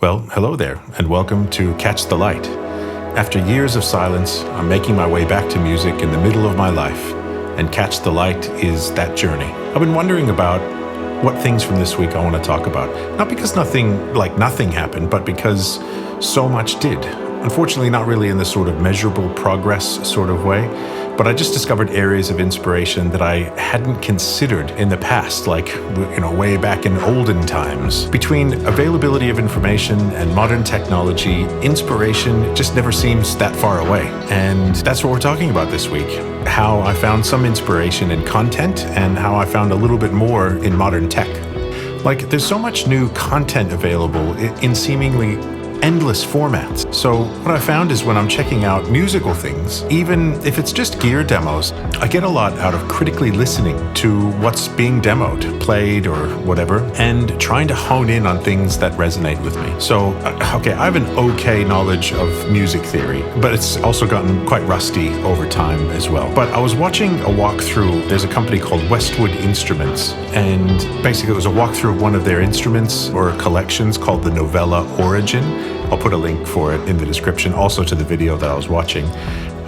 Well, hello there, and welcome to Catch the Light. After years of silence, I'm making my way back to music in the middle of my life, and Catch the Light is that journey. I've been wondering about what things from this week I want to talk about. Not because nothing happened, but because so much did. Unfortunately, not really in the sort of measurable progress sort of way, but I just discovered areas of inspiration that I hadn't considered in the past, like, way back in olden times. Between availability of information and modern technology, inspiration just never seems that far away. And that's what we're talking about this week. How I found some inspiration in content and how I found a little bit more in modern tech. Like, there's so much new content available in seemingly endless formats. So what I found is when I'm checking out musical things, even if it's just gear demos, I get a lot out of critically listening to what's being demoed, played, or whatever, and trying to hone in on things that resonate with me. So, I have an okay knowledge of music theory, but it's also gotten quite rusty over time as well. But I was watching a walkthrough. There's a company called Westwood Instruments, and basically it was a walkthrough of one of their instruments or collections called the Novella Origin. I'll put a link for it in the description, also to the video that I was watching.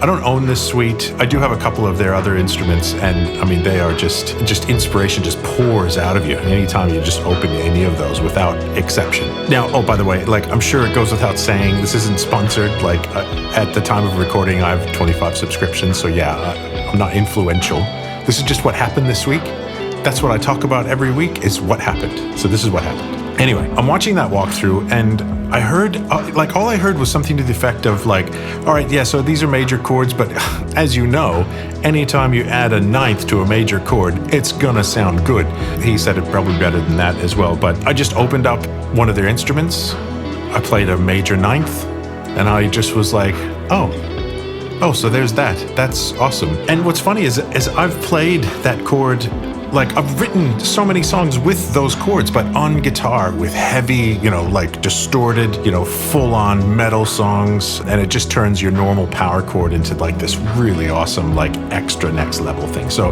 I don't own this suite. I do have a couple of their other instruments, and I mean, they are just inspiration just pours out of you anytime you just open any of those without exception. Now, by the way, I'm sure it goes without saying, this isn't sponsored. At the time of recording, I have 25 subscriptions, so yeah, I'm not influential. This is just what happened this week. That's what I talk about every week, is what happened. So this is what happened. Anyway, I'm watching that walkthrough, and I heard, all I heard was something to the effect of all right, yeah, so these are major chords, but as you know, anytime you add a ninth to a major chord, it's gonna sound good. He said it probably better than that as well, but I just opened up one of their instruments, I played a major ninth, and I just was like, oh, so there's that. That's awesome. And what's funny is I've played that chord, I've written so many songs with those chords, but on guitar with heavy, distorted, full-on metal songs, and it just turns your normal power chord into this really awesome, extra next level thing. So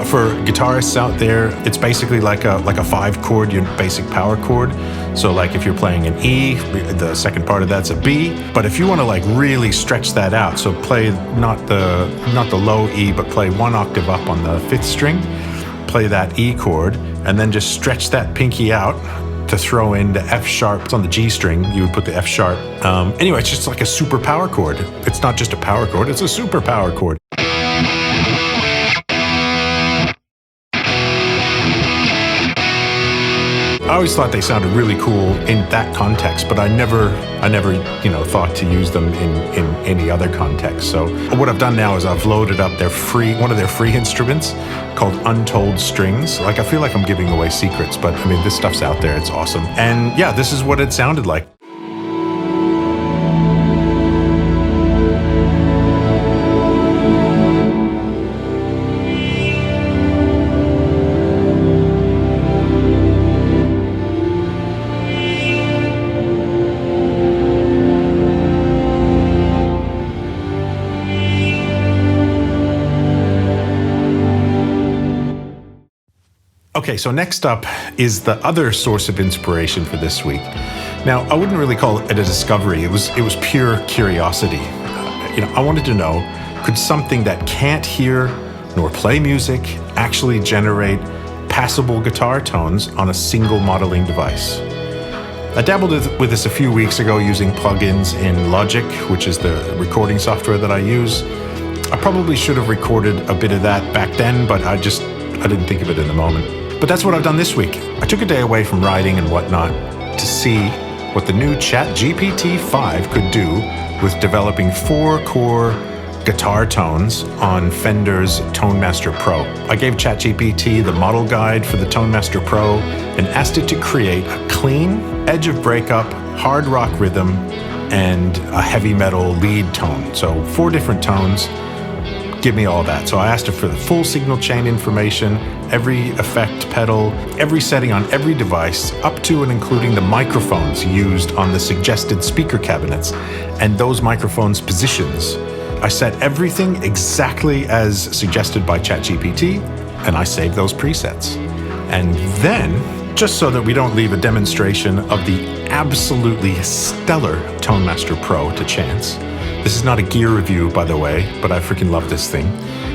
for guitarists out there, it's basically like a 5-chord, your basic power chord. So if you're playing an E, the second part of that's a B. But if you want to really stretch that out, so play not the low E, but play one octave up on the 5th string, play that E chord, and then just stretch that pinky out to throw in the F sharp. It's on the G string, you would put the F sharp. Anyway, it's just like a super power chord. It's not just a power chord, it's a super power chord. I always thought they sounded really cool in that context, but I never thought to use them in any other context. So what I've done now is I've loaded up one of their free instruments called Untold Strings. I feel like I'm giving away secrets, but I mean, this stuff's out there. It's awesome. And yeah, this is what it sounded like. Okay, so next up is the other source of inspiration for this week. Now, I wouldn't really call it a discovery. It was pure curiosity. I wanted to know, could something that can't hear nor play music actually generate passable guitar tones on a single modeling device? I dabbled with this a few weeks ago using plugins in Logic, which is the recording software that I use. I probably should have recorded a bit of that back then, but I didn't think of it in the moment. But that's what I've done this week. I took a day away from writing and whatnot to see what the new GPT 5 could do with developing 4-core guitar tones on Fender's Tone Master Pro. I gave ChatGPT the model guide for the Tone Master Pro and asked it to create a clean, edge of breakup, hard rock rhythm, and a heavy metal lead tone. So 4 different tones. Give me all that. So I asked her for the full signal chain information, every effect pedal, every setting on every device, up to and including the microphones used on the suggested speaker cabinets, and those microphones' positions. I set everything exactly as suggested by ChatGPT, and I saved those presets. And then, just so that we don't leave a demonstration of the absolutely stellar Tone Master Pro to chance. This is not a gear review, by the way, but I freaking love this thing.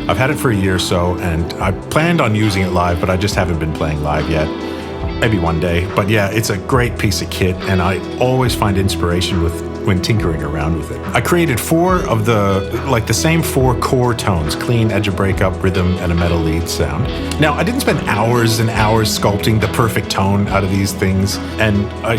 I've had it for a year or so, and I planned on using it live, but I just haven't been playing live yet. Maybe one day. But yeah, it's a great piece of kit, and I always find inspiration when tinkering around with it. I created 4 of the same 4 core tones: clean, edge of breakup, rhythm, and a metal lead sound. Now, I didn't spend hours and hours sculpting the perfect tone out of these things, and I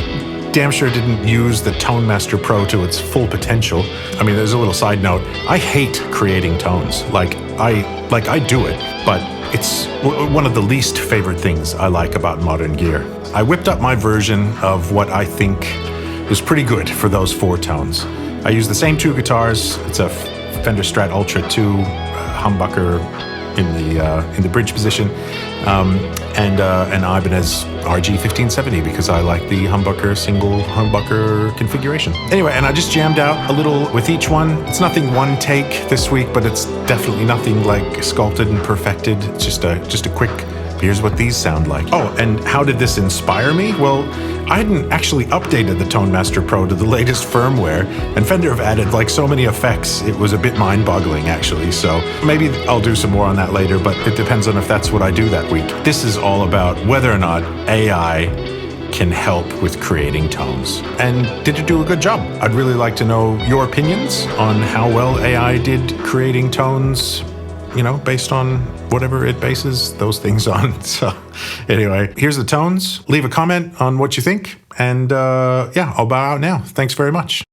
damn sure didn't use the Tone Master Pro to its full potential. I mean, there's a little side note. I hate creating tones. I do it, but it's one of the least favorite things I like about modern gear. I whipped up my version of what I think was pretty good for those 4 tones. I used the same 2 guitars. It's a Fender Strat Ultra 2 humbucker in the bridge position, and an Ibanez RG1570 because I like the single humbucker configuration. Anyway, and I just jammed out a little with each one. It's nothing one take this week, but it's definitely nothing like sculpted and perfected. It's just a quick, here's what these sound like. Oh, and how did this inspire me? Well, I hadn't actually updated the Tone Master Pro to the latest firmware, and Fender have added like so many effects, it was a bit mind-boggling actually, so maybe I'll do some more on that later, but it depends on if that's what I do that week. This is all about whether or not AI can help with creating tones. And did it do a good job? I'd really like to know your opinions on how well AI did creating tones, based on whatever it bases those things on. So anyway, here's the tones. Leave a comment on what you think. And yeah, I'll bow out now. Thanks very much.